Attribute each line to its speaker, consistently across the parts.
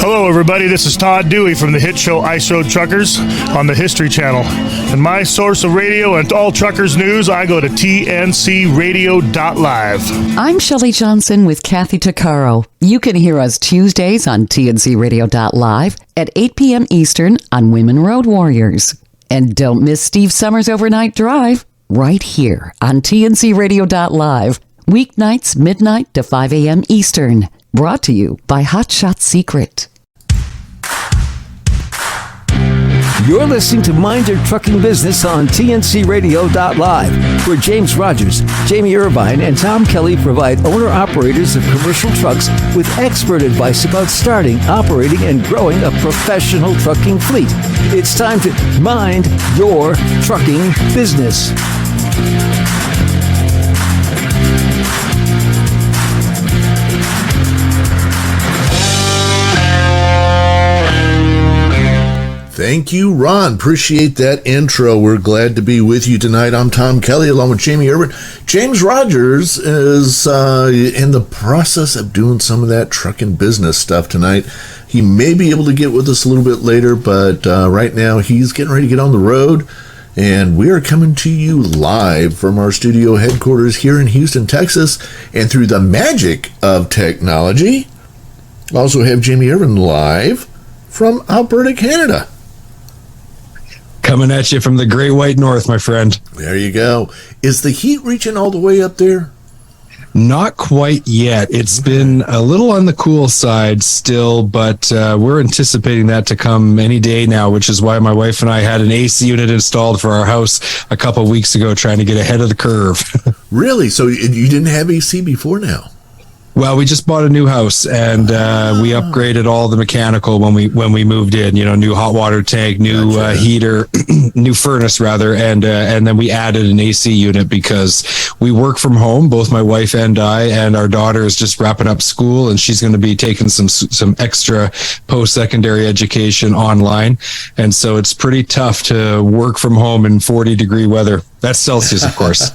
Speaker 1: Hello, everybody. This is Todd Dewey from the hit show Ice Road Truckers on the History Channel. And my source of radio and all truckers news, I go to tncradio.live.
Speaker 2: I'm Shelley Johnson with Kathy Tuccaro. You can hear us Tuesdays on tncradio.live at 8 p.m. Eastern on Women Road Warriors. And don't miss Steve Summers' Overnight Drive right here on tncradio.live, weeknights midnight to 5 a.m. Eastern. Brought to you by Hot Shot Secret.
Speaker 3: You're listening to Mind Your Trucking Business on tncradio.live, where James Rogers, Jamie Irvine, and Tom Kelley provide owner-operators of commercial trucks with expert advice about starting, operating, and growing a professional trucking fleet. It's time to mind your trucking business.
Speaker 4: Thank you, Ron. Appreciate that intro. We're glad to be with you tonight. I'm Tom Kelley along with Jamie Irvine. James Rogers is in the process of doing some of that trucking business stuff tonight. He may be able to get with us a little bit later, but right now he's getting ready to get on the road. And we are coming to you live from our studio headquarters here in Houston, Texas. And through the magic of technology, also have Jamie Irvine live from Alberta, Canada.
Speaker 5: Coming at you from the Great White North, my friend.
Speaker 4: There you go. Is the heat reaching all the way up there?
Speaker 5: Not quite yet. It's been a little on the cool side still, but we're anticipating that to come any day now, which is why my wife and I had an AC unit installed for our house a couple of weeks ago, trying to get ahead of the curve.
Speaker 4: Really? So you didn't have AC before now?
Speaker 5: Well, we just bought a new house, and we upgraded all the mechanical when we moved in. You know, new hot water tank, new heater, new furnace rather, and then we added an AC unit because we work from home, both my wife and I, and our daughter is just wrapping up school, and she's going to be taking some extra post-secondary education online, and so it's pretty tough to work from home in 40-degree weather. That's Celsius, of course.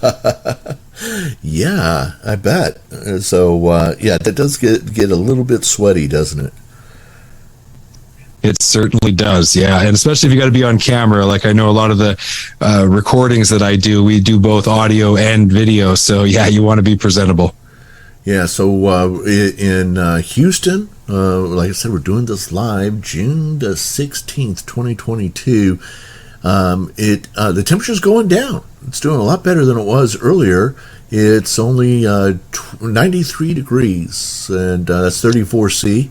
Speaker 4: Yeah, I bet. So, yeah, that does get a little bit sweaty, doesn't it?
Speaker 5: It certainly does, yeah. And especially if you got to be on camera. Like I know a lot of the recordings that I do, we do both audio and video. So, yeah, you want to be presentable.
Speaker 4: Yeah, so in Houston, like I said, we're doing this live June the 16th, 2022. The temperature's going down. It's doing a lot better than it was earlier. It's only 93 degrees, and that's 34C,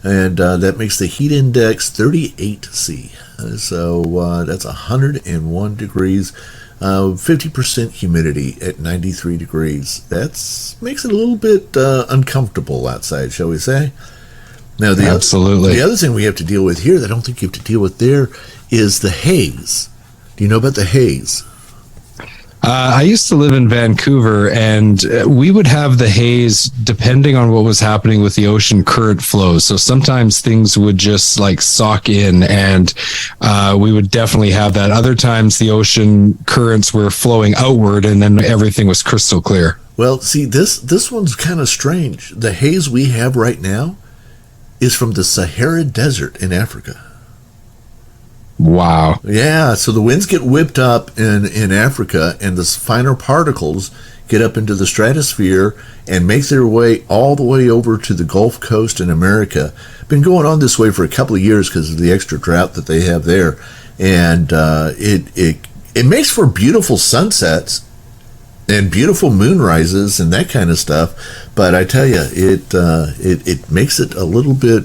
Speaker 4: and that makes the heat index 38C. So that's 101 degrees, 50% humidity at 93 degrees. That makes it a little bit uncomfortable outside, shall we say? Now,
Speaker 5: Absolutely.
Speaker 4: The other thing we have to deal with here that I don't think you have to deal with there is the haze. Do you know about the haze?
Speaker 5: I used to live in Vancouver, and we would have the haze depending on what was happening with the ocean current flows. So sometimes things would just like sock in, and we would definitely have that. Other times the ocean currents were flowing outward, and then everything was crystal clear.
Speaker 4: Well, see, this one's kind of strange. The haze we have right now is from the Sahara Desert in Africa.
Speaker 5: Wow.
Speaker 4: Yeah, so the winds get whipped up in Africa, and the finer particles get up into the stratosphere and make their way all the way over to the Gulf Coast in America. Been going on this way for a couple of years because of the extra drought that they have there. And it makes for beautiful sunsets and beautiful moonrises and that kind of stuff. But I tell you, it makes it a little bit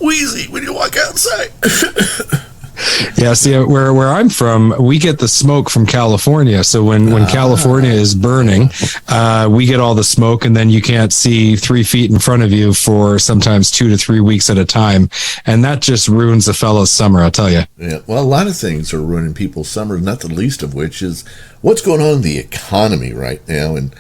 Speaker 4: wheezy when you walk outside.
Speaker 5: Yeah, see, where I'm from, we get the smoke from California. So when California is burning, we get all the smoke, and then you can't see 3 feet in front of you for sometimes 2 to 3 weeks at a time. And that just ruins a fellow's summer, I'll tell you.
Speaker 4: Yeah, well, a lot of things are ruining people's summer, not the least of which is what's going on in the economy right now. And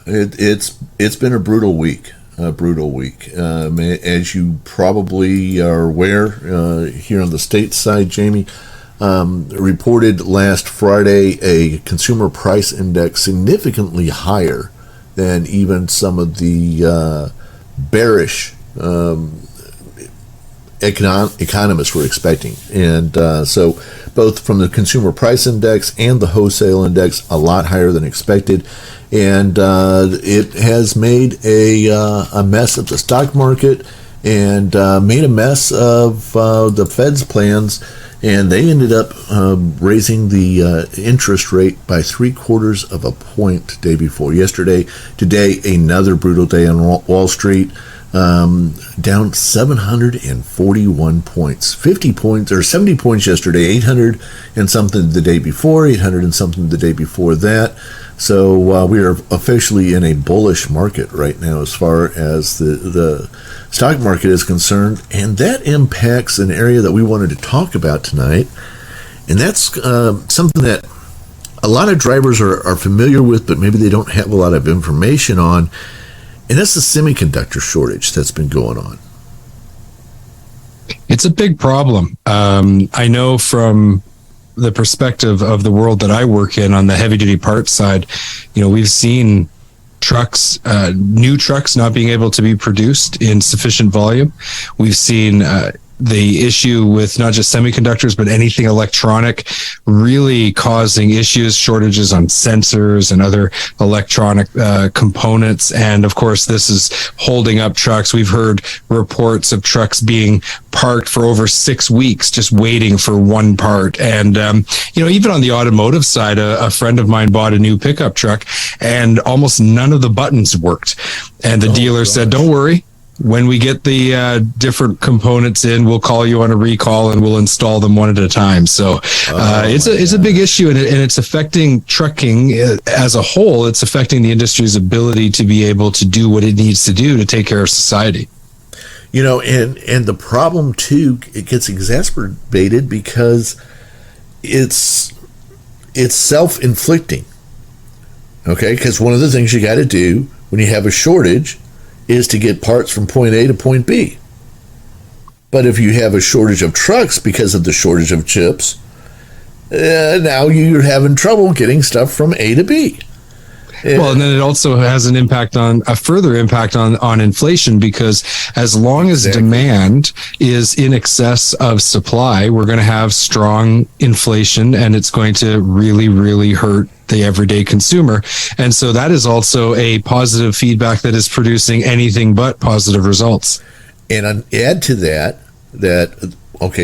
Speaker 4: it's been a brutal week. As you probably are aware, here on the state side, Jamie, reported last Friday a consumer price index significantly higher than even some of the bearish economists were expecting. And so both from the consumer price index and the wholesale index, a lot higher than expected. And it has made a mess of the stock market and made a mess of the Fed's plans. And they ended up raising the interest rate by 0.75 of a point day before yesterday. Today, another brutal day on Wall Street, down 741 points, 50 points or 70 points yesterday, 800 and something the day before, 800 and something the day before that. So we are officially in a bullish market right now as far as the stock market is concerned, and that impacts an area that we wanted to talk about tonight, and that's something that a lot of drivers are familiar with, but maybe they don't have a lot of information on, and that's the semiconductor shortage that's been going on.
Speaker 5: It's a big problem. I know from the perspective of the world that I work in on the heavy duty parts side, we've seen trucks, new trucks not being able to be produced in sufficient volume. We've seen the issue with not just semiconductors, but anything electronic really causing issues, shortages on sensors and other electronic components. And of course, this is holding up trucks. We've heard reports of trucks being parked for over 6 weeks, just waiting for one part. And, even on the automotive side, a friend of mine bought a new pickup truck and almost none of the buttons worked. And the dealer said, don't worry. When we get the different components in, we'll call you on a recall and we'll install them one at a time. So it's a big issue, and it's affecting trucking as a whole. It's affecting the industry's ability to be able to do what it needs to do to take care of society.
Speaker 4: And the problem too, it gets exacerbated because it's self-inflicting. Okay, because one of the things you got to do when you have a shortage is to get parts from point A to point B. But if you have a shortage of trucks because of the shortage of chips, now you're having trouble getting stuff from A to B.
Speaker 5: Well, and then it also has a further impact on inflation, because as long as demand is in excess of supply, we're going to have strong inflation, and it's going to really, really hurt the everyday consumer. And so that is also a positive feedback that is producing anything but positive results.
Speaker 4: And add to that,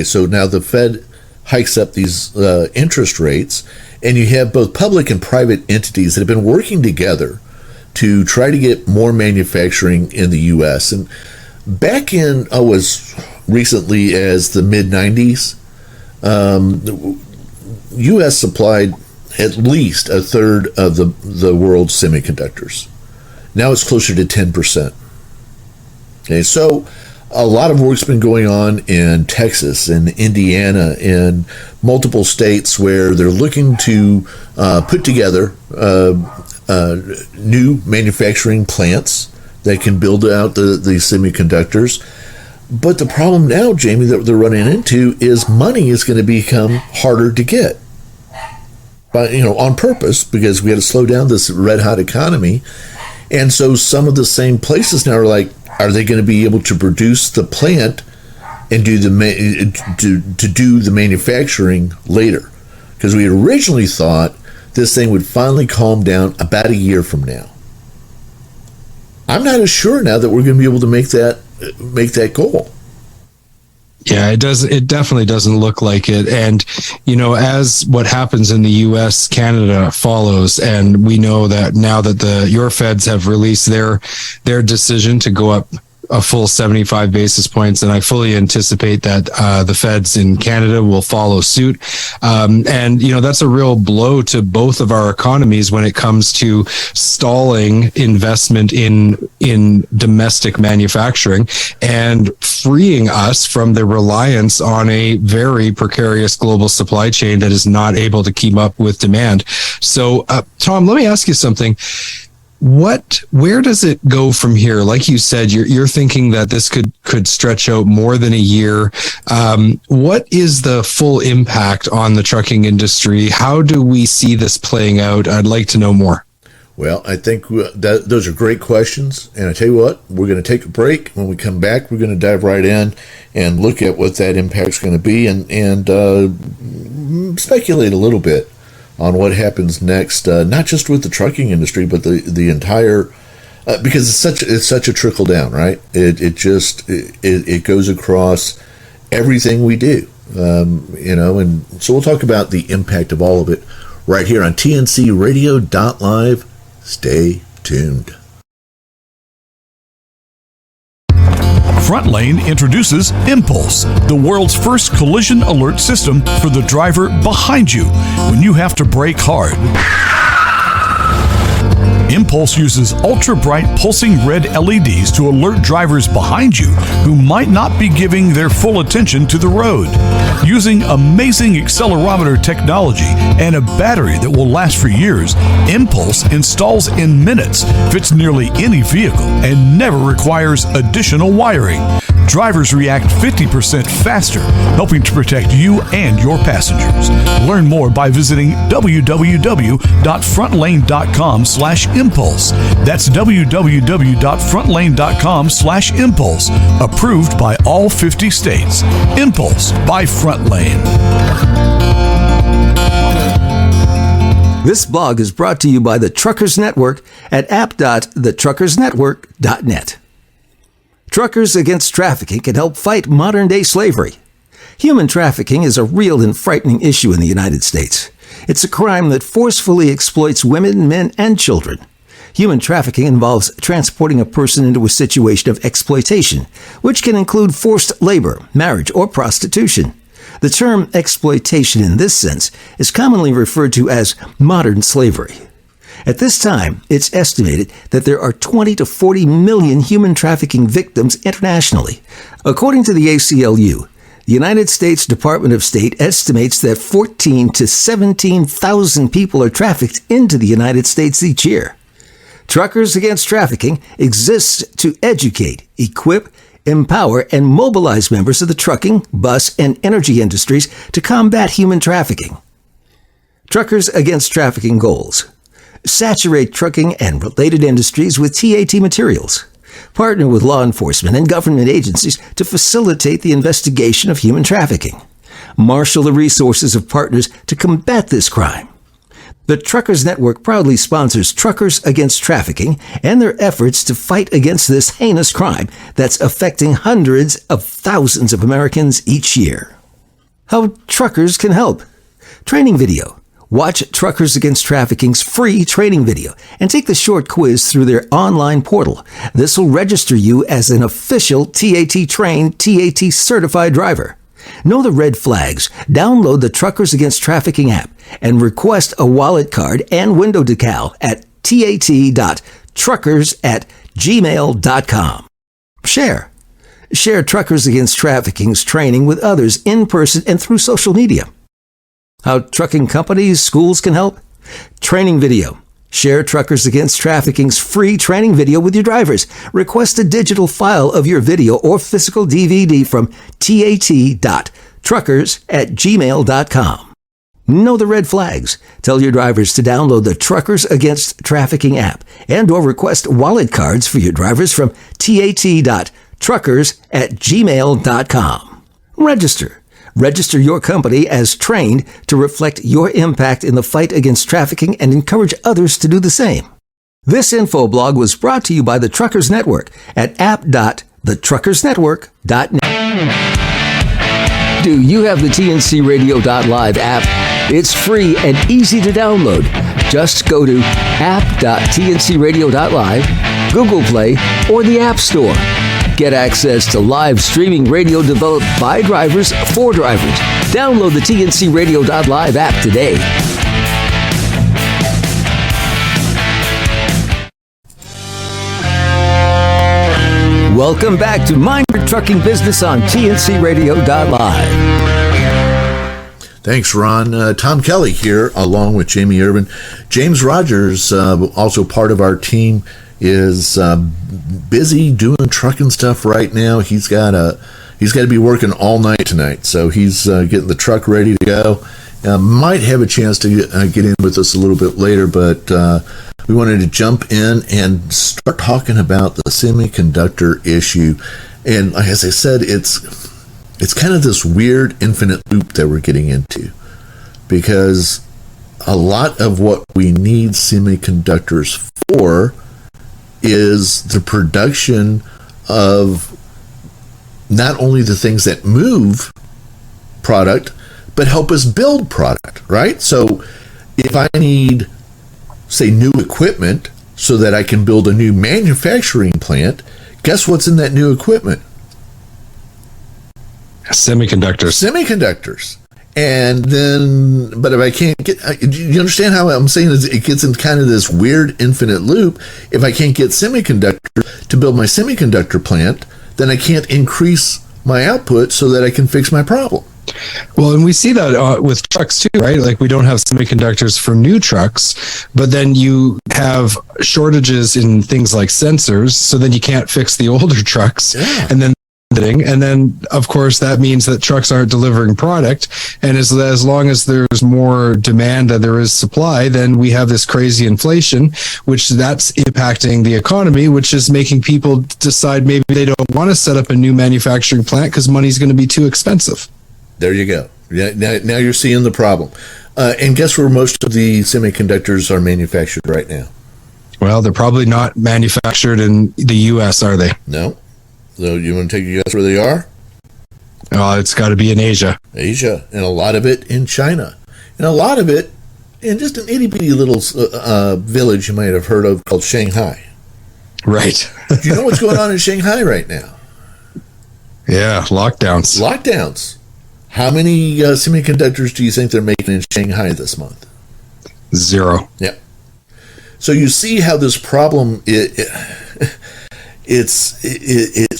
Speaker 4: so now the Fed hikes up these interest rates, and you have both public and private entities that have been working together to try to get more manufacturing in the U.S. And back in, as recently as the mid-90s, the U.S. supplied at least a third of the world's semiconductors. Now it's closer to 10%. Okay, so a lot of work's been going on in Texas and Indiana and multiple states where they're looking to put together new manufacturing plants that can build out the semiconductors. But the problem now, Jamie, that they're running into is money is going to become harder to get. But, on purpose, because we had to slow down this red hot economy. And so some of the same places now are like, are they going to be able to produce the plant and do the manufacturing later? Because we originally thought this thing would finally calm down about a year from now. I'm not as sure now that we're going to be able to make that goal.
Speaker 5: Yeah, it does. It definitely doesn't look like it. And, as what happens in the U.S., Canada follows. And we know that now that your feds have released their decision to go up a full 75 basis points, and I fully anticipate that the feds in Canada will follow suit. And that's a real blow to both of our economies when it comes to stalling investment in domestic manufacturing and freeing us from the reliance on a very precarious global supply chain that is not able to keep up with demand. So, Tom, let me ask you something. Where does it go from here? Like you said, you're thinking that this could stretch out more than a year. What is the full impact on the trucking industry? How do we see this playing out? I'd like to know more.
Speaker 4: Well, I think that those are great questions. And I tell you what, we're going to take a break. When we come back, we're going to dive right in and look at what that impact's going to be and speculate a little bit on what happens next, not just with the trucking industry, but the entire, because it's such a trickle down, right? It goes across everything we do, and so we'll talk about the impact of all of it right here on tncradio.live. Stay tuned.
Speaker 6: Front Lane introduces Impulse, the world's first collision alert system for the driver behind you when you have to brake hard. Impulse uses ultra-bright pulsing red LEDs to alert drivers behind you who might not be giving their full attention to the road. Using amazing accelerometer technology and a battery that will last for years, Impulse installs in minutes, fits nearly any vehicle, and never requires additional wiring. Drivers react 50% faster, helping to protect you and your passengers. Learn more by visiting www.frontlane.com/impulse. That's www.frontlane.com/impulse. Approved by all 50 states. Impulse by Front Lane.
Speaker 3: This blog is brought to you by the Truckers Network at app.thetruckersnetwork.net. Truckers Against Trafficking can help fight modern-day slavery. Human trafficking is a real and frightening issue in the United States. It's a crime that forcefully exploits women, men, and children. Human trafficking involves transporting a person into a situation of exploitation, which can include forced labor, marriage, or prostitution. The term exploitation in this sense is commonly referred to as modern slavery. At this time, it's estimated that there are 20 to 40 million human trafficking victims internationally. According to the ACLU, the United States Department of State estimates that 14 to 17,000 people are trafficked into the United States each year. Truckers Against Trafficking exists to educate, equip, empower, and mobilize members of the trucking, bus, and energy industries to combat human trafficking. Truckers Against Trafficking goals: saturate trucking and related industries with TAT materials. Partner with law enforcement and government agencies to facilitate the investigation of human trafficking. Marshal the resources of partners to combat this crime. The Truckers Network proudly sponsors Truckers Against Trafficking and their efforts to fight against this heinous crime that's affecting hundreds of thousands of Americans each year. How truckers can help. Training video. Watch Truckers Against Trafficking's free training video and take the short quiz through their online portal. This will register you as an official TAT trained, TAT certified driver. Know the red flags. Download the Truckers Against Trafficking app and request a wallet card and window decal at tat.truckers@gmail.com. Share Truckers Against Trafficking's training with others in person and through social media. How trucking companies, schools can help. Training video. Share Truckers Against Trafficking's free training video with your drivers. Request a digital file of your video or physical DVD from tat.truckers@gmail.com. Know the red flags. Tell your drivers to download the Truckers Against Trafficking app and or request wallet cards for your drivers from tat.truckers@gmail.com. Register your company as trained to reflect your impact in the fight against trafficking and encourage others to do the same. This info blog was brought to you by the Truckers Network at app.thetruckersnetwork.net. Do you have the tncradio.live app? It's free and easy to download. Just go to app.tncradio.live, Google Play, or the App Store. Get access to live streaming radio developed by drivers for drivers. Download the tncradio.live app today. Welcome back to Mind Your Trucking Business on tncradio.live.
Speaker 4: Thanks, Ron. Tom Kelley here, along with Jamie Irvine. James Rogers, also part of our team, is busy doing trucking stuff right now. He's got to be working all night tonight, so he's getting the truck ready to go. might have a chance to get in with us a little bit later, but we wanted to jump in and start talking about the semiconductor issue. And as I said, it's kind of this weird infinite loop that we're getting into, because a lot of what we need semiconductors for is the production of not only the things that move product, but help us build product, right? So if I need, say, new equipment so that I can build a new manufacturing plant, guess what's in that new equipment? Semiconductors. And then, but if I can't get, do you understand how I'm saying it gets in kind of this weird infinite loop? If I can't get semiconductor to build my semiconductor plant, then I can't increase my output so that I can fix my problem.
Speaker 5: Well, and we see that with trucks too, right? Like we don't have semiconductors for new trucks, but then you have shortages in things like sensors, so then you can't fix the older trucks. Yeah. And then, of course, that means that trucks aren't delivering product. And as long as there's more demand than there is supply, then we have this crazy inflation, which that's impacting the economy, which is making people decide maybe they don't want to set up a new manufacturing plant because money's going to be too expensive.
Speaker 4: There you go. Now you're seeing the problem. And guess where most of the semiconductors are manufactured right now?
Speaker 5: Well, they're probably not manufactured in the U.S., are they?
Speaker 4: No. So you want to take a guess where they are?
Speaker 5: It's got to be in Asia.
Speaker 4: Asia, and a lot of it in China. And a lot of it in just an itty-bitty little village you might have heard of called Shanghai.
Speaker 5: Right.
Speaker 4: Do you know what's going on in Shanghai right now?
Speaker 5: Yeah, lockdowns. How many semiconductors do you think they're making in Shanghai this month? 0.
Speaker 4: Yeah. So you see how this problem it's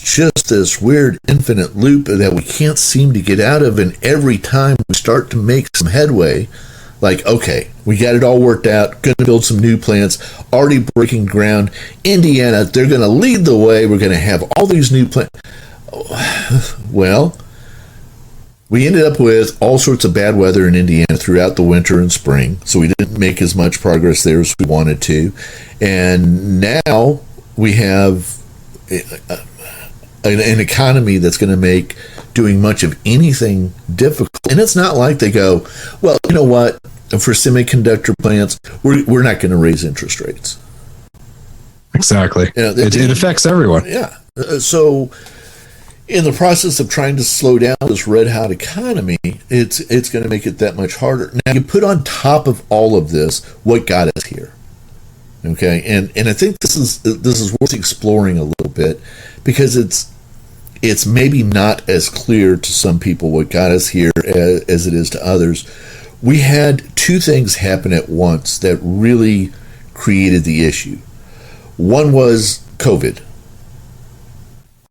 Speaker 4: just this weird infinite loop that we can't seem to get out of, and every time we start to make some headway, like, okay, we got it all worked out, going to build some new plants, already breaking ground. Indiana, they're going to lead the way, we're going to have all these new plants. Well, we ended up with all sorts of bad weather in Indiana throughout the winter and spring, so we didn't make as much progress there as we wanted to. And now we have an economy that's going to make doing much of anything difficult. And it's not like they go, well, you know what, for semiconductor plants, we're not going to raise interest rates.
Speaker 5: Exactly. It affects everyone.
Speaker 4: Yeah. So in the process of trying to slow down this red hot economy, it's going to make it that much harder. Now you put on top of all of this what got us here. Okay, and I think this is worth exploring a little bit, because it's maybe not as clear to some people what got us here as it is to others. We had two things happen at once that really created the issue. One was COVID.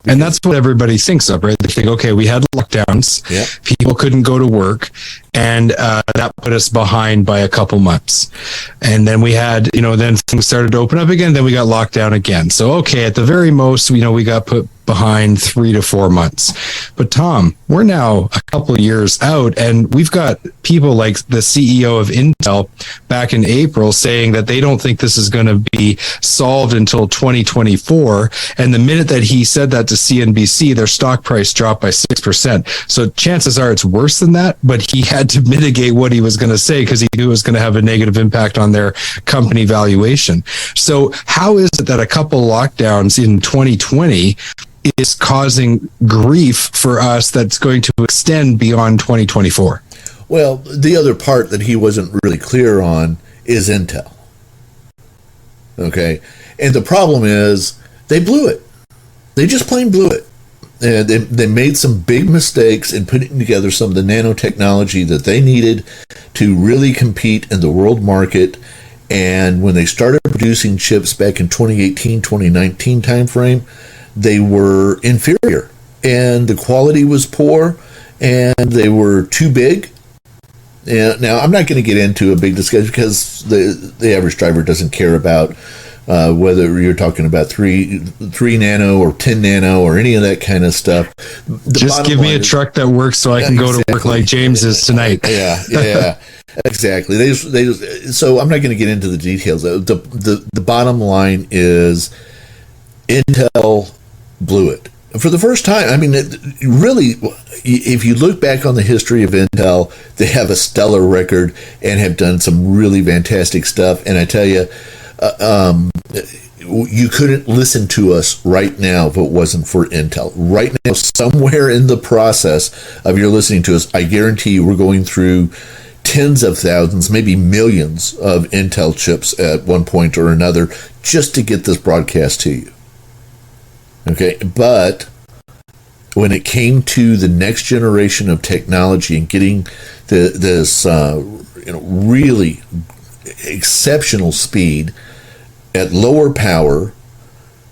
Speaker 5: And that's what everybody thinks of, right? They think, okay, we had lockdowns,
Speaker 4: yeah,
Speaker 5: people couldn't go to work, and that put us behind by a couple months. And then we had, then things started to open up again, then we got locked down again. So, okay, at the very most, we got put behind 3 to 4 months. But Tom, we're now a couple of years out, and we've got people like the CEO of Intel back in April saying that they don't think this is going to be solved until 2024. And the minute that he said that to CNBC, their stock price dropped by 6%. So chances are it's worse than that, but he had to mitigate what he was going to say because he knew it was going to have a negative impact on their company valuation. So how is it that a couple lockdowns in 2020 is causing grief for us that's going to extend beyond 2024?
Speaker 4: Well, the other part that he wasn't really clear on is Intel. Okay? And the problem is they blew it. They just plain blew it. And they made some big mistakes in putting together some of the nanotechnology that they needed to really compete in the world market. And when they started producing chips back in 2018, 2019 timeframe, they were inferior, and the quality was poor, and they were too big. And now, I'm not going to get into a big discussion because the average driver doesn't care about whether you're talking about 3 nano or 10 nano or any of that kind of stuff.
Speaker 5: Just give me a truck that works so I can go to work like James is tonight.
Speaker 4: Yeah, exactly. So I'm not going to get into the details. The bottom line is Intel blew it. For the first time, I mean, really, if you look back on the history of Intel, they have a stellar record and have done some really fantastic stuff. And I tell you, you couldn't listen to us right now if it wasn't for Intel. Right now, somewhere in the process of your listening to us, I guarantee you we're going through tens of thousands, maybe millions of Intel chips at one point or another just to get this broadcast to you. Okay, but when it came to the next generation of technology and getting this really exceptional speed at lower power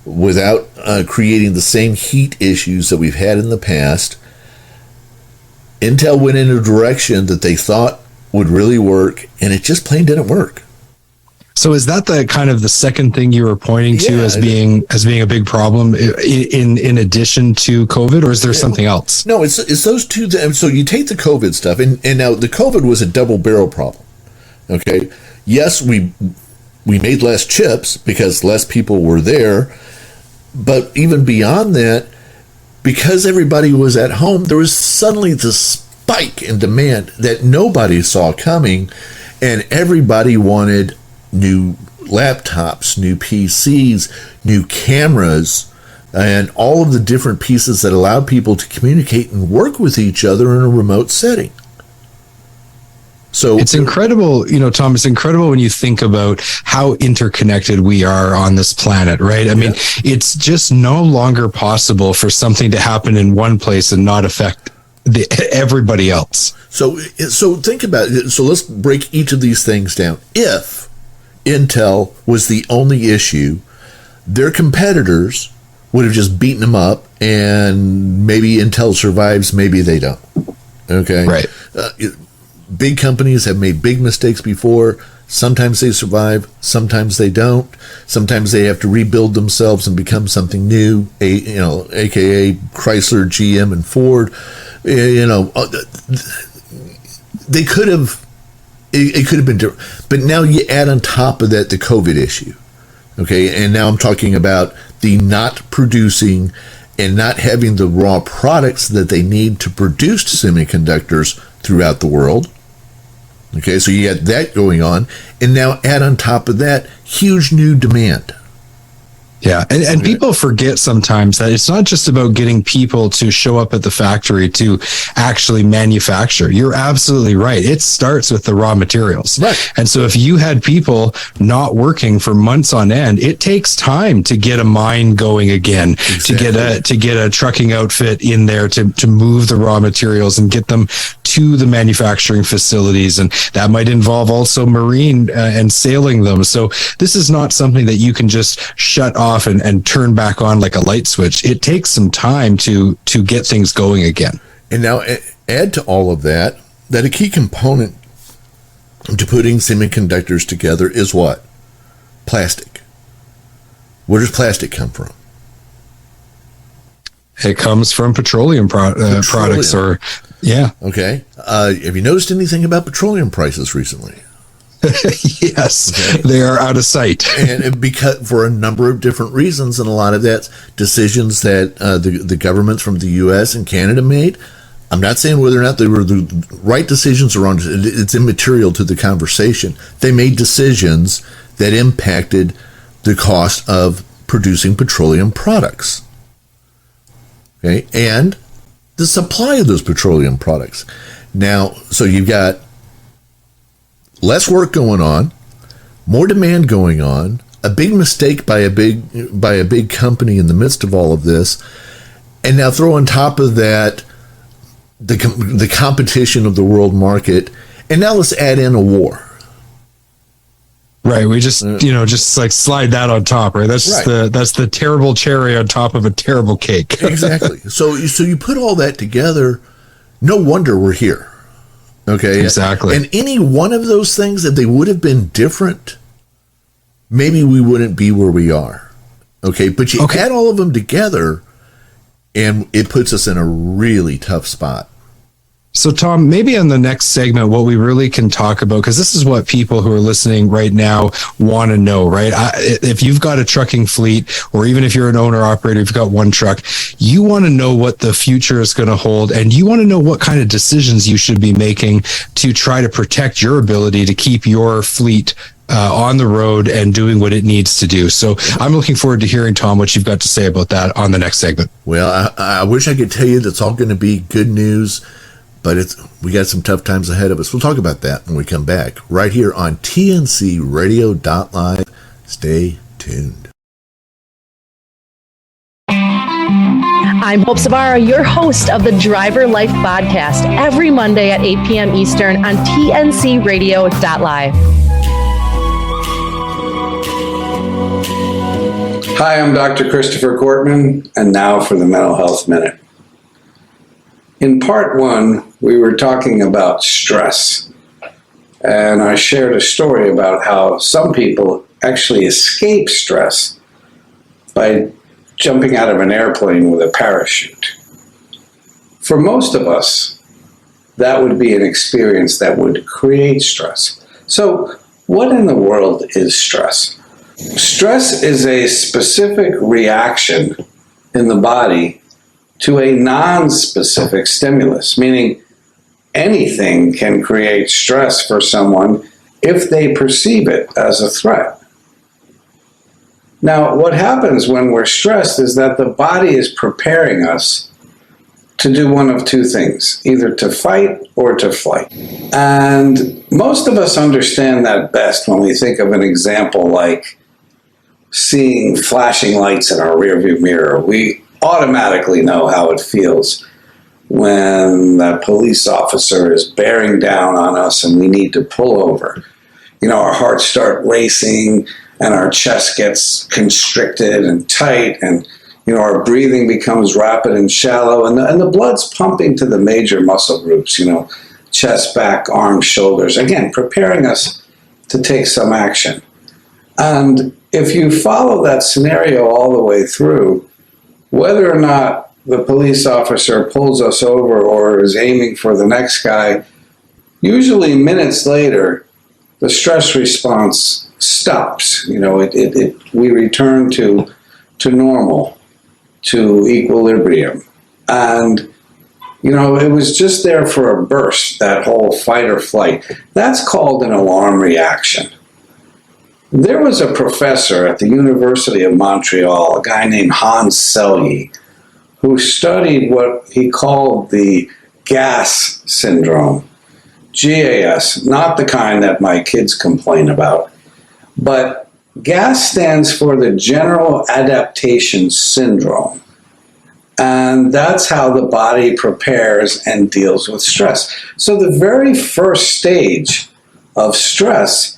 Speaker 4: without creating the same heat issues that we've had in the past, Intel went in a direction that they thought would really work, and it just plain didn't work.
Speaker 5: So is that the kind of the second thing you were pointing to as being a big problem in addition to COVID, or is there something else?
Speaker 4: No, it's those two. So you take the COVID stuff, and now the COVID was a double barrel problem. Okay, yes, we made less chips because less people were there, but even beyond that, because everybody was at home, there was suddenly this spike in demand that nobody saw coming, and everybody wanted new laptops, new PCs, new cameras, and all of the different pieces that allowed people to communicate and work with each other in a remote setting. So
Speaker 5: it's incredible, Tom, it's incredible when you think about how interconnected we are on this planet, right? I mean, it's just no longer possible for something to happen in one place and not affect everybody else.
Speaker 4: So think about it. So let's break each of these things down. If Intel was the only issue, their competitors would have just beaten them up, and maybe Intel survives, maybe they don't. Okay?
Speaker 5: Right.
Speaker 4: Big companies have made big mistakes before. Sometimes they survive, sometimes they don't. Sometimes they have to rebuild themselves and become something new, aka Chrysler, GM, and Ford. They could have. It could have been different. But now you add on top of that the COVID issue. Okay, and now I'm talking about the not producing and not having the raw products that they need to produce semiconductors throughout the world. Okay, so you got that going on, and now add on top of that huge new demand.
Speaker 5: Yeah, and people forget sometimes that it's not just about getting people to show up at the factory to actually manufacture. You're absolutely right. It starts with the raw materials.
Speaker 4: Right.
Speaker 5: And so if you had people not working for months on end, it takes time to get a mine going again, exactly. to get a trucking outfit in there to move the raw materials and get them to the manufacturing facilities. And that might involve also marine and sailing them. So this is not something that you can just shut off and turn back on like a light switch. It takes some time to get things going again. And
Speaker 4: now add to all of that a key component to putting semiconductors together is what? Plastic. Where does plastic come from?
Speaker 5: It comes from petroleum products yeah.
Speaker 4: Okay. Have you noticed anything about petroleum prices recently?
Speaker 5: Yes, okay. They are out of sight.
Speaker 4: And because for a number of different reasons, and a lot of that's decisions that the governments from the U.S. and Canada made. I'm not saying whether or not they were the right decisions or wrong. It's immaterial to the conversation. They made decisions that impacted the cost of producing petroleum products. Okay, and the supply of those petroleum products. Now, so you've got less work going on, more demand going on, a big mistake by a big company in the midst of all of this, and now throw on top of that the competition of the world market, and now let's add in a war.
Speaker 5: Right, we just just like slide that on top, right? That's right. That's the terrible cherry on top of a terrible cake.
Speaker 4: Exactly. So you put all that together, no wonder we're here. Okay.
Speaker 5: Exactly.
Speaker 4: And any one of those things, that they would have been different, maybe we wouldn't be where we are. Okay, but you add all of them together, and it puts us in a really tough spot.
Speaker 5: So, Tom, maybe in the next segment, what we really can talk about, because this is what people who are listening right now want to know, right? If you've got a trucking fleet, or even if you're an owner operator, if you've got one truck, you want to know what the future is going to hold, and you want to know what kind of decisions you should be making to try to protect your ability to keep your fleet on the road and doing what it needs to do. So I'm looking forward to hearing, Tom, what you've got to say about that on the next segment.
Speaker 4: Well, I wish I could tell you that's all going to be good news, but we got some tough times ahead of us. We'll talk about that when we come back, right here on tncradio.live. Stay tuned.
Speaker 7: I'm Hope Savara, your host of the Driver Life Podcast, every Monday at 8 p.m. Eastern on tncradio.live.
Speaker 8: Hi, I'm Dr. Christopher Cortman, and now for the Mental Health Minute. In part one, we were talking about stress, and I shared a story about how some people actually escape stress by jumping out of an airplane with a parachute. For most of us, that would be an experience that would create stress. So, what in the world is stress? Stress is a specific reaction in the body to a non-specific stimulus, meaning anything can create stress for someone if they perceive it as a threat. Now, what happens when we're stressed is that the body is preparing us to do one of two things, either to fight or to flight. And most of us understand that best when we think of an example like seeing flashing lights in our rearview mirror. We automatically know how it feels when that police officer is bearing down on us and we need to pull over. You know, our hearts start racing and our chest gets constricted and tight, and you know, our breathing becomes rapid and shallow, and the blood's pumping to the major muscle groups, you know, chest, back, arms, shoulders, again, preparing us to take some action. And if you follow that scenario all the way through, whether or not the police officer pulls us over or is aiming for the next guy, usually minutes later, the stress response stops. You know, we return to normal, to equilibrium. And, you know, it was just there for a burst, that whole fight or flight. That's called an alarm reaction. There was a professor at the University of Montreal, a guy named Hans Selye, who studied what he called the GAS syndrome. GAS, not the kind that my kids complain about, but GAS stands for the General Adaptation Syndrome. And that's how the body prepares and deals with stress. So the very first stage of stress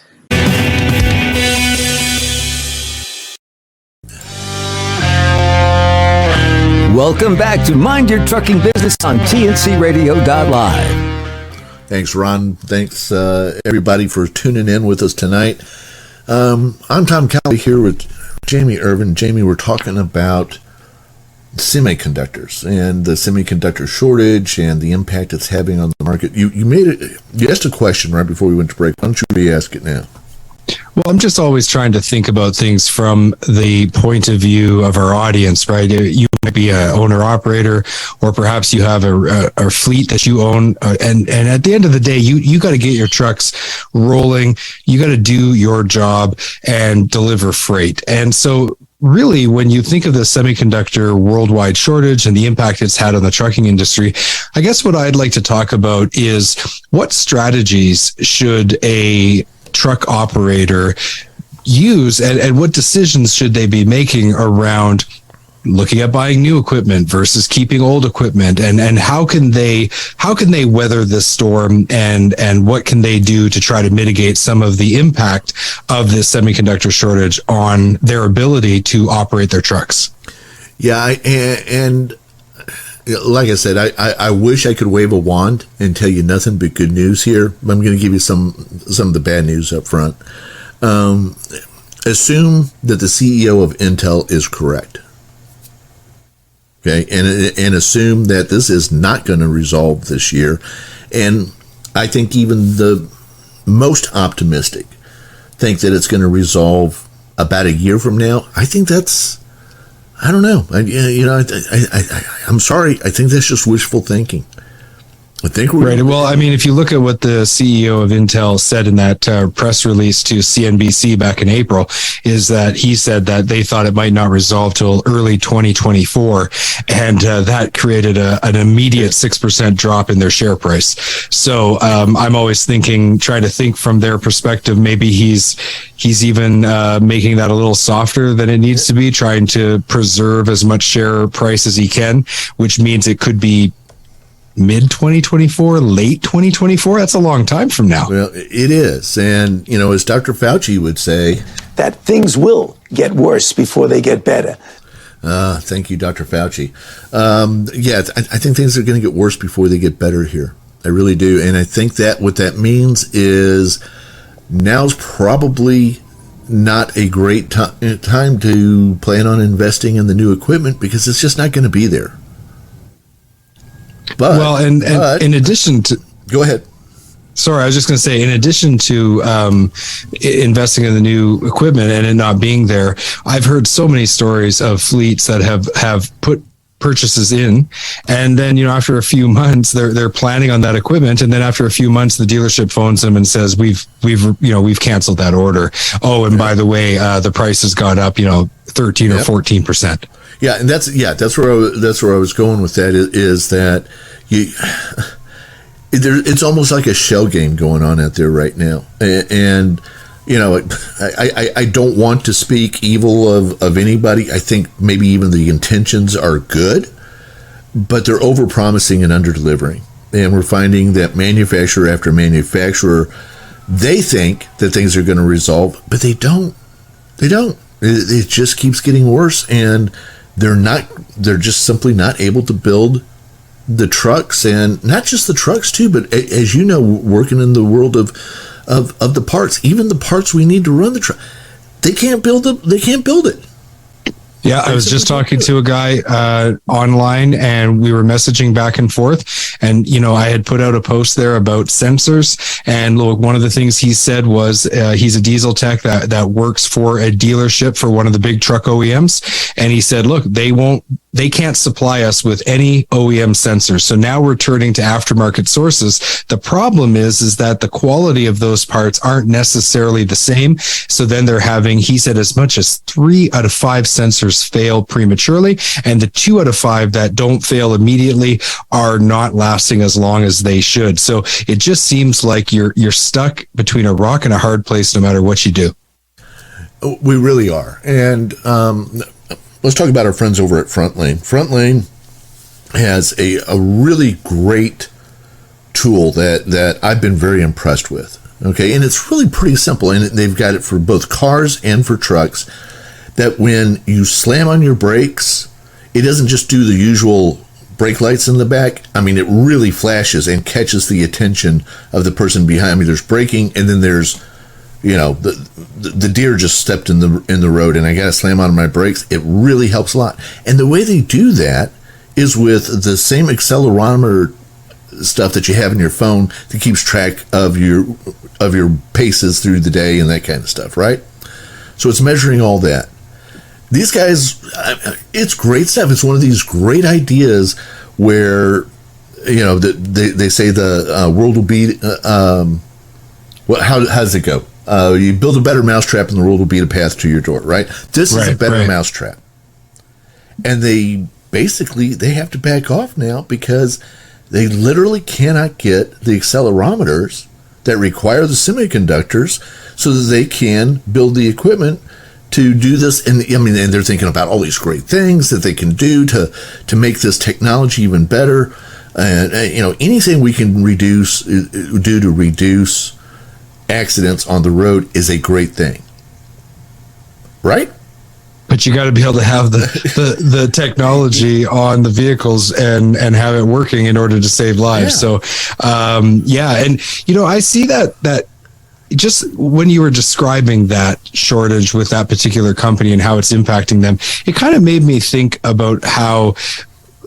Speaker 3: Welcome back to Mind Your Trucking Business on tncradio.live.
Speaker 4: Thanks, Ron. Thanks, everybody, for tuning in with us tonight. I'm Tom Kelley here with Jamie Irvine. Jamie, we're talking about semiconductors and the semiconductor shortage and the impact it's having on the market. You asked a question right before we went to break. Why don't you re-ask it now?
Speaker 5: Well, I'm just always trying to think about things from the point of view of our audience, right? You might be an owner-operator, or perhaps you have a fleet that you own, and at the end of the day, you got to get your trucks rolling. You got to do your job and deliver freight. And so really, when you think of the semiconductor worldwide shortage and the impact it's had on the trucking industry, I guess what I'd like to talk about is what strategies should a truck operator use, and what decisions should they be making around looking at buying new equipment versus keeping old equipment, and how can they weather this storm, and what can they do to try to mitigate some of the impact of this semiconductor shortage on their ability to operate their trucks?
Speaker 4: Yeah, and like I said, I wish I could wave a wand and tell you nothing but good news here. I'm going to give you some of the bad news up front. assume that the CEO of Intel is correct. Okay, and assume that this is not going to resolve this year. And I think even the most optimistic think that it's going to resolve about a year from now. I think that's, I don't know. I'm sorry. I think that's just wishful thinking. I think we're
Speaker 5: right. Well, I mean, if you look at what the CEO of Intel said in that press release to CNBC back in April, is that he said that they thought it might not resolve till early 2024, and that created an immediate 6% drop in their share price. So I'm always trying to think from their perspective. Maybe he's even making that a little softer than it needs to be, trying to preserve as much share price as he can, which means it could be mid 2024, late 2024. That's a long time from now.
Speaker 4: Well, it is. And, as Dr. Fauci would say,
Speaker 9: that things will get worse before they get better.
Speaker 4: Thank you, Dr. Fauci. I think things are going to get worse before they get better here. I really do. And I think that what that means is now's probably not a great time to plan on investing in the new equipment, because it's just not going to be there. But
Speaker 5: in addition to,
Speaker 4: go ahead.
Speaker 5: Sorry, I was just going to say, in addition to investing in the new equipment and it not being there, I've heard so many stories of fleets that have put purchases in, and then after a few months they're planning on that equipment, and then after a few months the dealership phones them and says we've canceled that order. Oh, and by the way, the price has gone up 13 or 14%.
Speaker 4: Yeah, and that's where I was going with that. Is that it's almost like a shell game going on out there right now, and I don't want to speak evil of anybody. I think maybe even the intentions are good, but they're over-promising and under-delivering, and we're finding that manufacturer after manufacturer, they think that things are going to resolve, but they don't. It just keeps getting worse, and they're just simply not able to build the trucks, and not just the trucks too, but as you know, working in the world of the parts, even the parts we need to run the truck, they can't build it.
Speaker 5: Yeah, I was just talking to a guy online, and we were messaging back and forth. And, I had put out a post there about sensors. And look, one of the things he said was he's a diesel tech that works for a dealership for one of the big truck OEMs. And he said, look, they can't supply us with any OEM sensors. So now we're turning to aftermarket sources. The problem is that the quality of those parts aren't necessarily the same. So then they're having, he said, as much as 3 out of 5 sensors fail prematurely, and the 2 out of 5 that don't fail immediately are not lasting as long as they should. So it just seems like you're stuck between a rock and a hard place no matter what you do.
Speaker 4: We really are. And let's talk about our friends over at Frontlane. Frontlane has a really great tool that I've been very impressed with. Okay, and it's really pretty simple, and they've got it for both cars and for trucks. That when you slam on your brakes, it doesn't just do the usual brake lights in the back. I mean, it really flashes and catches the attention of the person behind me. There's braking, and then there's, the deer just stepped in the road, and I got to slam on my brakes. It really helps a lot. And the way they do that is with the same accelerometer stuff that you have in your phone that keeps track of your paces through the day and that kind of stuff, right? So it's measuring all that. These guys, it's great stuff. It's one of these great ideas where, they say the world will be, how does it go? You build a better mousetrap and the world will be the path to your door, right? This is a better mousetrap. And they have to back off now because they literally cannot get the accelerometers that require the semi-conductors so that they can build the equipment to do this. And and they're thinking about all these great things that they can do to make this technology even better. And anything we can do to reduce accidents on the road is a great thing, right?
Speaker 5: But you got to be able to have the technology on the vehicles and have it working in order to save lives. Yeah. So, and I see that just when you were describing that shortage with that particular company and how it's impacting them, it kind of made me think about how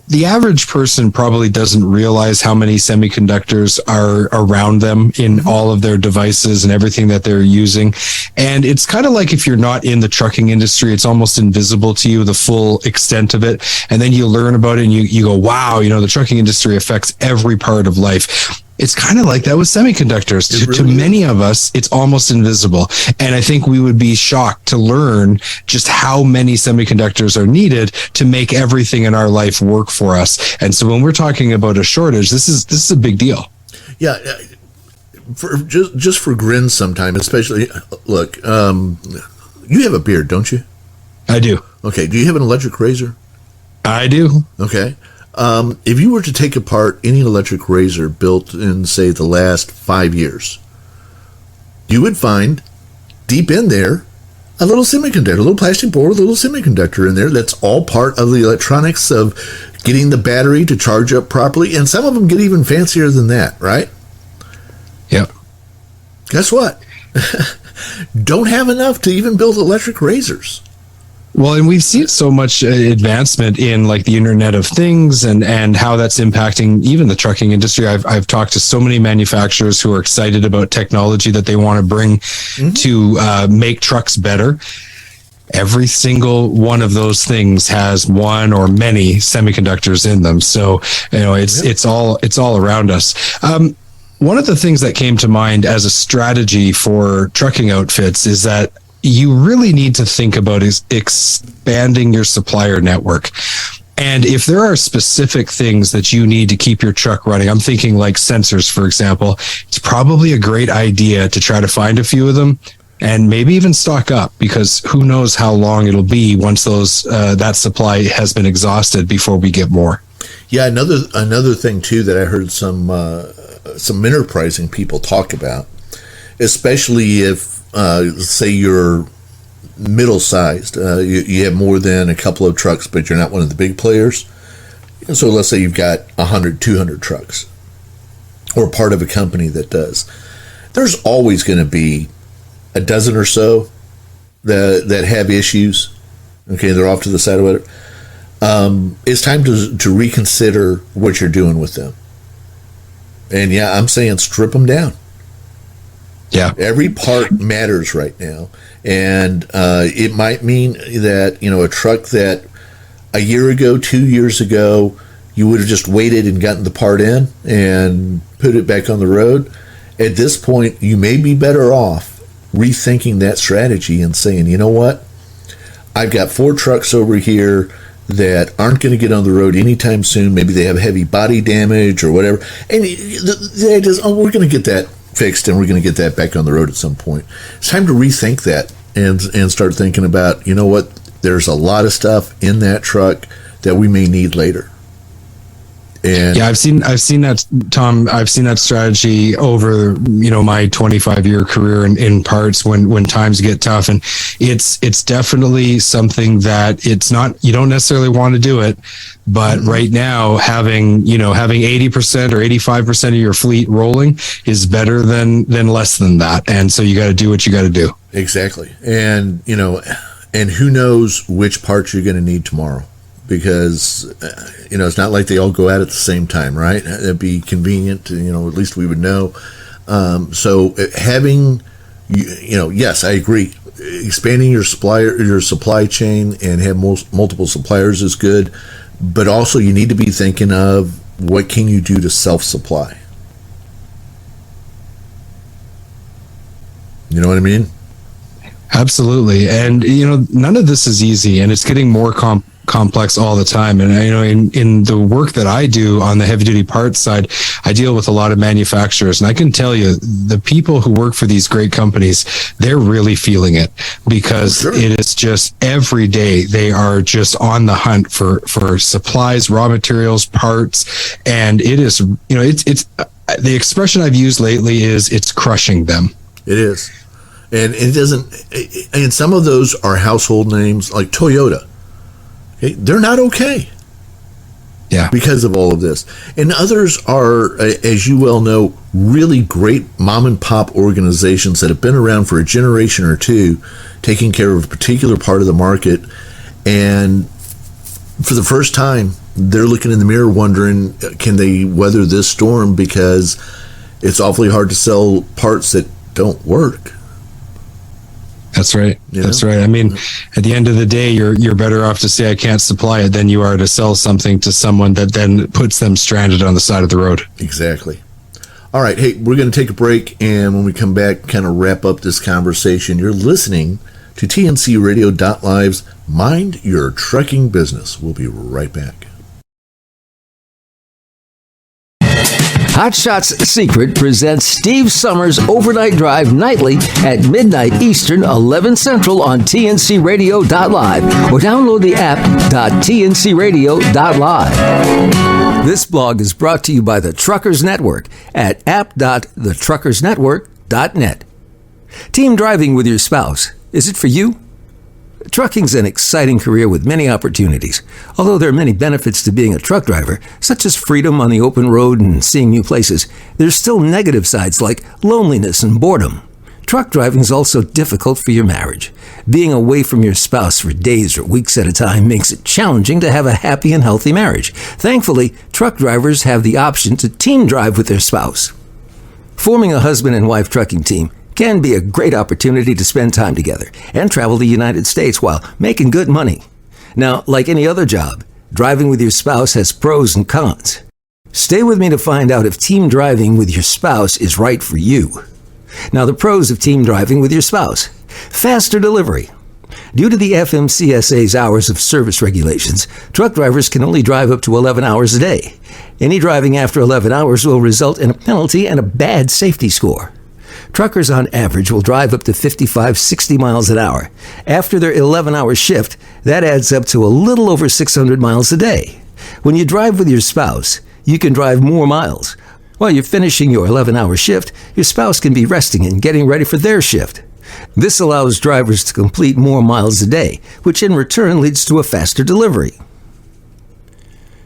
Speaker 5: the average person probably doesn't realize how many semiconductors are around them in all of their devices and everything that they're using. And it's kind of like if you're not in the trucking industry, it's almost invisible to you, the full extent of it. And then you learn about it and you go, wow, the trucking industry affects every part of life. It's kind of like that with semiconductors. To many of us, it's almost invisible. And I think we would be shocked to learn just how many semiconductors are needed to make everything in our life work for us. And so when we're talking about a shortage, this is a big deal.
Speaker 4: Yeah. Just for grins sometime, especially, look, you have a beard, don't you?
Speaker 5: I do.
Speaker 4: Okay. Do you have an electric razor?
Speaker 5: I do.
Speaker 4: Okay. If you were to take apart any electric razor built in, say, the last 5 years, you would find deep in there a little semiconductor, a little plastic board, a little semiconductor in there. That's all part of the electronics of getting the battery to charge up properly. And some of them get even fancier than that, right?
Speaker 5: Yep.
Speaker 4: Guess what? Don't have enough to even build electric razors.
Speaker 5: Well, and we've seen so much advancement in like the Internet of Things and how that's impacting even the trucking industry. I've talked to so many manufacturers who are excited about technology that they want to bring to make trucks better. Every single one of those things has one or many semiconductors in them. So, it's all around us. One of the things that came to mind as a strategy for trucking outfits is that you really need to think about is expanding your supplier network. And if there are specific things that you need to keep your truck running, I'm thinking like sensors, for example, it's probably a great idea to try to find a few of them and maybe even stock up, because who knows how long it'll be once that supply has been exhausted before we get more.
Speaker 4: Yeah, another thing too that I heard some enterprising people talk about, especially if say you're middle-sized, you have more than a couple of trucks, but you're not one of the big players. So let's say you've got 100, 200 trucks, or part of a company that does. There's always going to be a dozen or so that have issues. Okay, they're off to the side of it. It's time to reconsider what you're doing with them. And yeah, I'm saying strip them down.
Speaker 5: Yeah,
Speaker 4: every part matters right now, and it might mean that a truck that a year ago, 2 years ago, you would have just waited and gotten the part in and put it back on the road. At this point, you may be better off rethinking that strategy and saying, you know what, I've got 4 trucks over here that aren't going to get on the road anytime soon. Maybe they have heavy body damage or whatever, and the idea is, we're going to get that fixed and we're going to get that back on the road at some point. It's time to rethink that and start thinking about, what, there's a lot of stuff in that truck that we may need later. And
Speaker 5: yeah, I've seen that, Tom. I've seen that strategy over my 25-year career in parts when times get tough, and it's definitely something that it's not, you don't necessarily want to do it, but right now having 80% or 85% of your fleet rolling is better than less than that, and so you got to do what you got to do. Exactly,
Speaker 4: and and who knows which parts you're going to need tomorrow. Because, it's not like they all go out at the same time, right? That'd be convenient, at least we would know. So having, yes, I agree. Expanding your supply chain and have multiple suppliers is good. But also you need to be thinking of what can you do to self-supply. You know what I mean?
Speaker 5: Absolutely. And, none of this is easy, and it's getting more complex all the time. And in the work that I do on the heavy duty parts side, I deal with a lot of manufacturers, and I can tell you the people who work for these great companies, they're really feeling it, because it is just every day they are just on the hunt for supplies, raw materials, parts, and it is, it's the expression I've used lately is it's crushing them.
Speaker 4: It is. And it doesn't, and some of those are household names like Toyota. Okay, they're not okay. because of all of this. And others are, as you well know, really great mom and pop organizations that have been around for a generation or two, taking care of a particular part of the market. And for the first time, they're looking in the mirror wondering, can they weather this storm? Because it's awfully hard to sell parts that don't work.
Speaker 5: That's right. That's right. I mean, at the end of the day, you're better off to say I can't supply it than you are to sell something to someone that then puts them stranded on the side of the road.
Speaker 4: Exactly. All right. Hey, we're going to take a break, and when we come back, kind of wrap up this conversation. You're listening to TNCRadio.live's Mind Your Trucking Business. We'll be right back.
Speaker 3: Hot Shots Secret presents Steve Summers' Overnight Drive nightly at midnight Eastern, 11 Central on TNCRadio.live or download the app .tncradio.live. This blog is brought to you by the Truckers Network at app.thetruckersnetwork.net. Team driving with your spouse, is it for you? Trucking's an exciting career with many opportunities. Although there are many benefits to being a truck driver, such as freedom on the open road and seeing new places, there's still negative sides like loneliness and boredom. Truck driving is also difficult for your marriage. Being away from your spouse for days or weeks at a time makes it challenging to have a happy and healthy marriage. Thankfully, truck drivers have the option to team drive with their spouse. Forming a husband and wife trucking team can be a great opportunity to spend time together and travel the United States while making good money. Now, like any other job, driving with your spouse has pros and cons. Stay with me to find out if team driving with your spouse is right for you. Now, the pros of team driving with your spouse. Faster delivery. Due to the FMCSA's hours of service regulations, truck drivers can only drive up to 11 hours a day. Any driving after 11 hours will result in a penalty and a bad safety score. Truckers on average will drive up to 55-60 miles an hour. After their 11-hour shift, that adds up to a little over 600 miles a day. When you drive with your spouse, you can drive more miles. While you're finishing your 11-hour shift, your spouse can be resting and getting ready for their shift. This allows drivers to complete more miles a day, which in return leads to a faster delivery.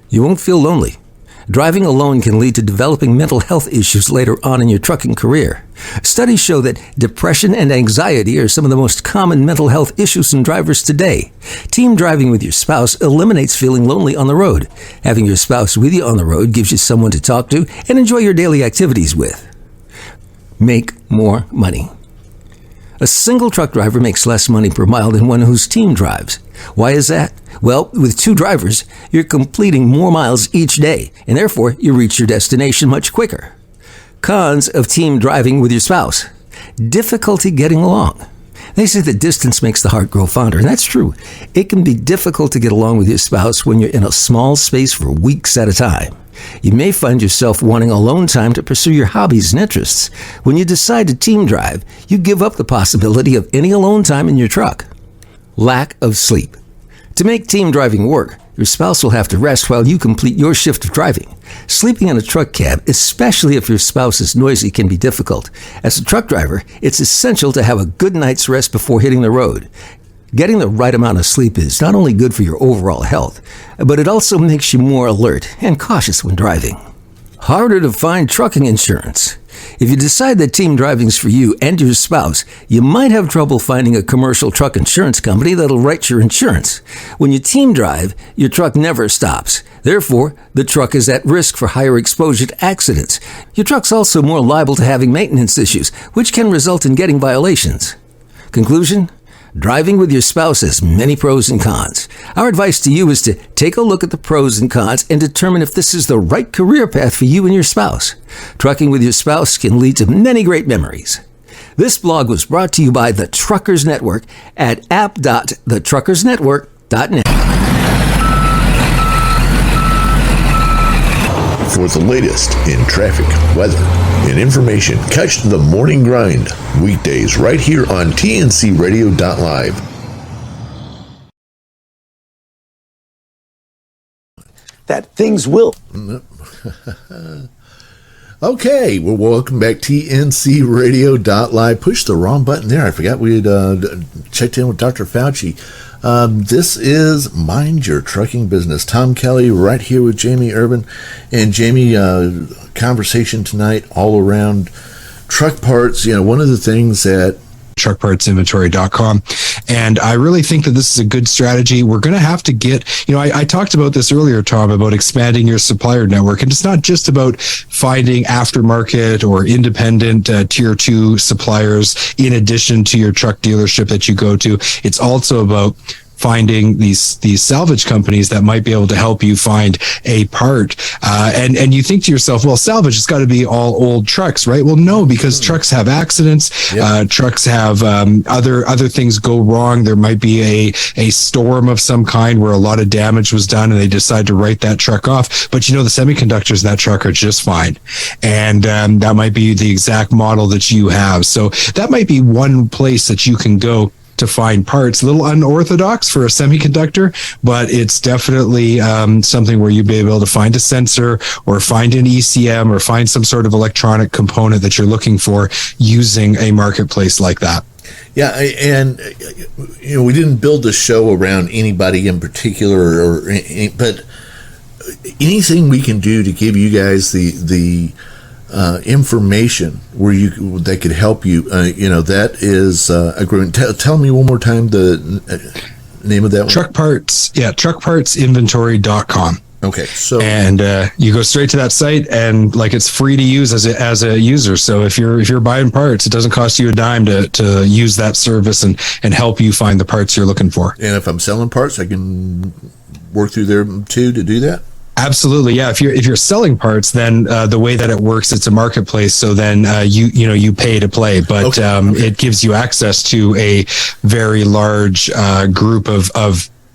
Speaker 3: You won't feel lonely. Driving alone can lead to developing mental health issues later on in your trucking career. Studies show that depression and anxiety are some of the most common mental health issues in drivers today. Team driving with your spouse eliminates feeling lonely on the road. Having your spouse with you on the road gives you someone to talk to and enjoy your daily activities with. Make more money. A single truck driver makes less money per mile than one whose team drives. Why is that? Well, with two drivers, you're completing more miles each day, and therefore you reach your destination much quicker. Cons of team driving with your spouse. Difficulty getting along. They say that distance makes the heart grow fonder, and that's true. It can be difficult to get along with your spouse when you're in a small space for weeks at a time. You may find yourself wanting alone time to pursue your hobbies and interests. When you decide to team drive, you give up the possibility of any alone time in your truck. Lack of sleep. To make team driving work, your spouse will have to rest while you complete your shift of driving. Sleeping in a truck cab, especially if your spouse is noisy, can be difficult. As a truck driver, it's essential to have a good night's rest before hitting the road. Getting the right amount of sleep is not only good for your overall health, but it also makes you more alert and cautious when driving. Harder to find trucking insurance. If you decide that team driving's for you and your spouse, you might have trouble finding a commercial truck insurance company that'll write your insurance. When you team drive, your truck never stops. Therefore, the truck is at risk for higher exposure to accidents. Your truck's also more liable to having maintenance issues, which can result in getting violations. Conclusion? Driving with your spouse has many pros and cons. Our advice to you is to take a look at the pros and cons and determine if this is the right career path for you and your spouse. Trucking with your spouse can lead to many great memories. This blog was brought to you by the Truckers Network at app.thetruckersnetwork.net.
Speaker 4: For the latest in traffic, weather, and information, catch the Morning Grind weekdays right here on TNCRadio.live.
Speaker 9: That things will.
Speaker 4: Okay, well, welcome back TNCRadio.live. Push the wrong button there. I forgot we had checked in with Dr. Fauci. This is Mind Your Trucking Business. Tom Kelley right here with Jamie Irvine. And Jamie, conversation tonight all around truck parts. One of the things that
Speaker 5: truckpartsinventory.com. And I really think that this is a good strategy. We're going to have to get, I talked about this earlier, Tom, about expanding your supplier network. And it's not just about finding aftermarket or independent tier 2 suppliers in addition to your truck dealership that you go to. It's also about finding these salvage companies that might be able to help you find a part. And you think to yourself, well, salvage has got to be all old trucks, right? Well, no, because trucks have accidents. Yep. Trucks have other things go wrong. There might be a storm of some kind where a lot of damage was done and they decide to write that truck off. But the semiconductors in that truck are just fine. And that might be the exact model that you have. So that might be one place that you can go to find parts. A little unorthodox for a semiconductor, but it's definitely something where you'd be able to find a sensor or find an ECM or find some sort of electronic component that you're looking for using a marketplace like that.
Speaker 4: Yeah, and we didn't build the show around anybody in particular, but anything we can do to give you guys the information that could help you, that is a great. Tell me one more time the name of that one.
Speaker 5: truckpartsinventory.com.
Speaker 4: Okay, so
Speaker 5: and you go straight to that site, and it's free to use as a user. So if you're buying parts, it doesn't cost you a dime to use that service and help you find the parts you're looking for.
Speaker 4: And if I'm selling parts, I can work through there too to do that.
Speaker 5: Absolutely, yeah. If you're selling parts, then the way that it works, it's a marketplace. So then you pay to play, but it gives you access to a very large group of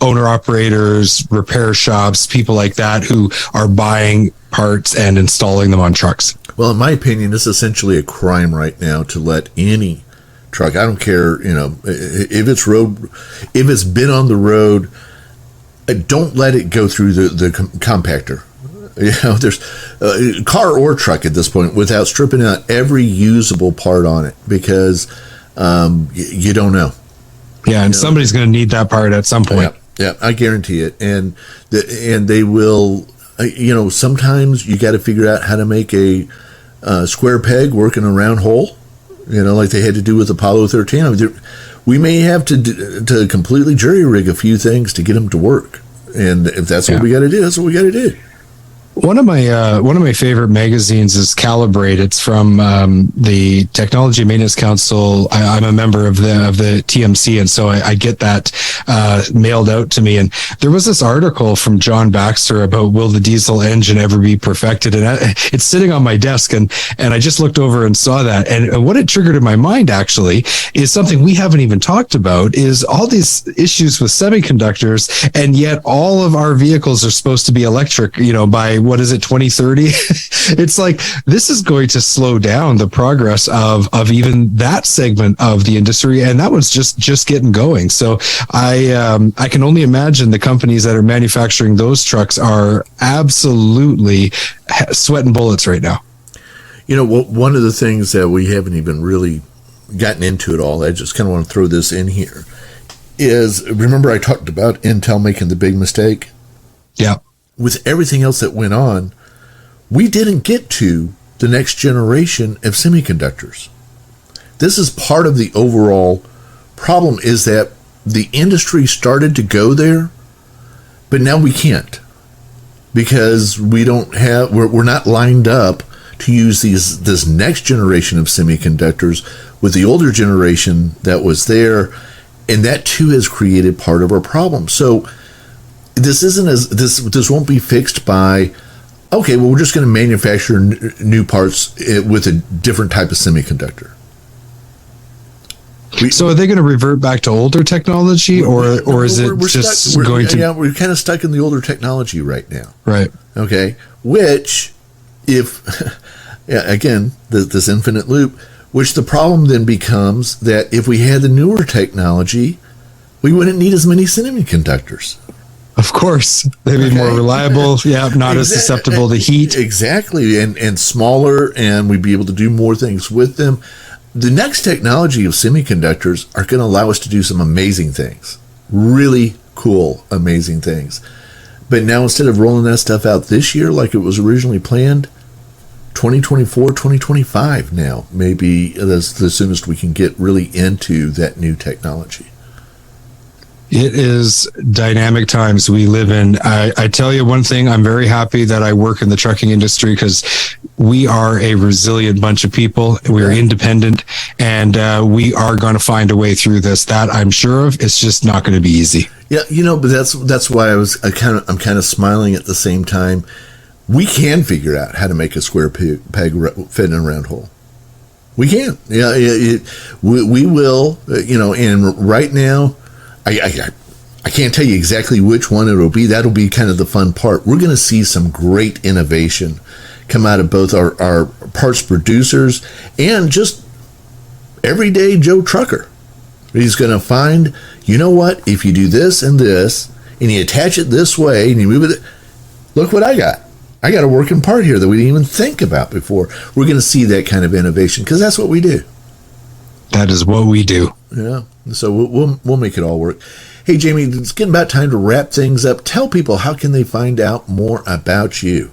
Speaker 5: owner operators, repair shops, people like that who are buying parts and installing them on trucks.
Speaker 4: Well, in my opinion, it's essentially a crime right now to let any truck, I don't care, if it's been on the road, don't let it go through the compactor. There's car or truck at this point without stripping out every usable part on it, because you don't know.
Speaker 5: Yeah, and somebody's going to need that part at some point.
Speaker 4: Yeah, I guarantee it. And they will. Sometimes you got to figure out how to make a square peg work in a round hole. Like they had to do with Apollo 13. We may have to completely jury rig a few things to get them to work, and if that's what we got to do, that's what we got to do.
Speaker 5: One of my favorite magazines is Calibrate. It's from the Technology Maintenance Council. I'm a member of the TMC, and so I get that mailed out to me. And there was this article from John Baxter about will the diesel engine ever be perfected, and it's sitting on my desk, and I just looked over and saw that. And what it triggered in my mind actually is something we haven't even talked about: is all these issues with semiconductors, and yet all of our vehicles are supposed to be electric. By what is it, 2030? It's like this is going to slow down the progress of even that segment of the industry, and that was just getting going. So I can only imagine the companies that are manufacturing those trucks are absolutely sweating bullets right now.
Speaker 4: One of the things that we haven't even really gotten into at all, I just kind of want to throw this in here, is remember I talked about Intel making the big mistake?
Speaker 5: Yeah.
Speaker 4: With everything else that went on, we didn't get to the next generation of semiconductors. This is part of the overall problem, is that the industry started to go there, but now we can't, because we're not lined up to use this next generation of semiconductors with the older generation that was there, and that too has created part of our problem. So this won't be fixed by, okay, well, we're just going to manufacture new parts with a different type of semiconductor.
Speaker 5: So are they going to revert back to older technology, or is it going to?
Speaker 4: Yeah, we're kind of stuck in the older technology right now.
Speaker 5: Right.
Speaker 4: Okay. Which, again, this infinite loop, which the problem then becomes that if we had the newer technology, we wouldn't need as many semiconductors.
Speaker 5: Of course, they'd be more reliable. Yeah, not as susceptible to heat.
Speaker 4: Exactly, and smaller, and we'd be able to do more things with them. The next technology of semiconductors are going to allow us to do some amazing things. Really cool, amazing things. But now instead of rolling that stuff out this year like it was originally planned, 2024, 2025 now, maybe that's the soonest we can get really into that new technology.
Speaker 5: It is dynamic times we live in. I tell you one thing, I'm very happy that I work in the trucking industry because we are a resilient bunch of people. We're independent, and we are going to find a way through this. That I'm sure of. It's just not going to be easy.
Speaker 4: Yeah, but that's why I'm kind of smiling at the same time. We can figure out how to make a square peg fit in a round hole. We can. Yeah, we will. And right now, I can't tell you exactly which one it'll be. That'll be kind of the fun part. We're going to see some great innovation come out of both our parts producers and just everyday Joe trucker. He's going to find, you know what, if you do this and this, and you attach it this way, and you move it, look what I got. I got a working part here that we didn't even think about before. We're going to see that kind of innovation because that's what we do.
Speaker 5: That is what we do.
Speaker 4: Yeah. So we'll make it all work. Hey, Jamie, it's getting about time to wrap things up. Tell people, how can they find out more about you?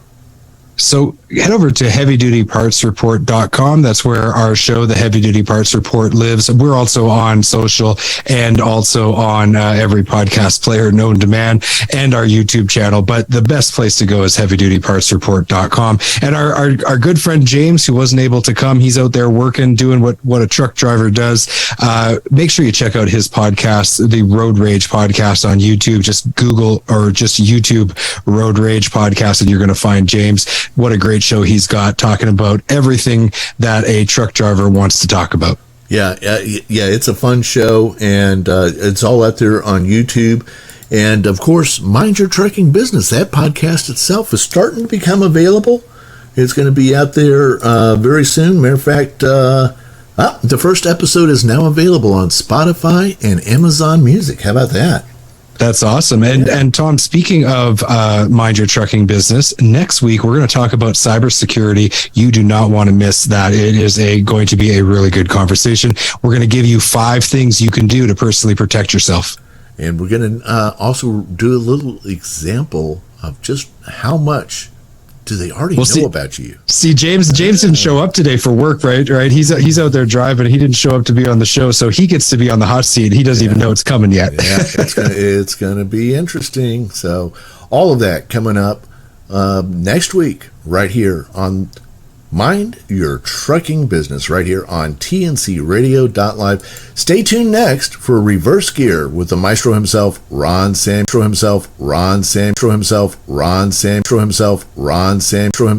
Speaker 5: So head over to heavydutypartsreport.com. That's where our show, the Heavy Duty Parts Report, lives. We're also on social and also on every podcast player known to man and our YouTube channel. But the best place to go is heavydutypartsreport.com. And our good friend James, who wasn't able to come, he's out there working, doing what a truck driver does. Make sure you check out his podcast, the Road Rage Podcast on YouTube. Just Google or just YouTube Road Rage Podcast, and you're going to find James. What a great show he's got, talking about everything that a truck driver wants to talk about.
Speaker 4: Yeah, it's a fun show, and it's all out there on YouTube. And, of course, Mind Your Trucking Business. That podcast itself is starting to become available. It's going to be out there very soon. Matter of fact, the first episode is now available on Spotify and Amazon Music. How about that?
Speaker 5: That's awesome. And Tom, speaking of Mind Your Trucking Business, next week we're going to talk about cybersecurity. You do not want to miss that. It is going to be a really good conversation. We're going to give you 5 things you can do to personally protect yourself.
Speaker 4: And we're going to also do a little example of just how much do they already know about you. See, James
Speaker 5: didn't show up today for work, right? He's out there driving. He didn't show up to be on the show, so he gets to be on the hot seat. He doesn't even know it's coming yet.
Speaker 4: Yeah, it's gonna be interesting. So all of that coming up next week, right here on Mind Your Trucking Business, right here on tncradio.live. Stay tuned next for Reverse Gear with the maestro himself, Ron Sam.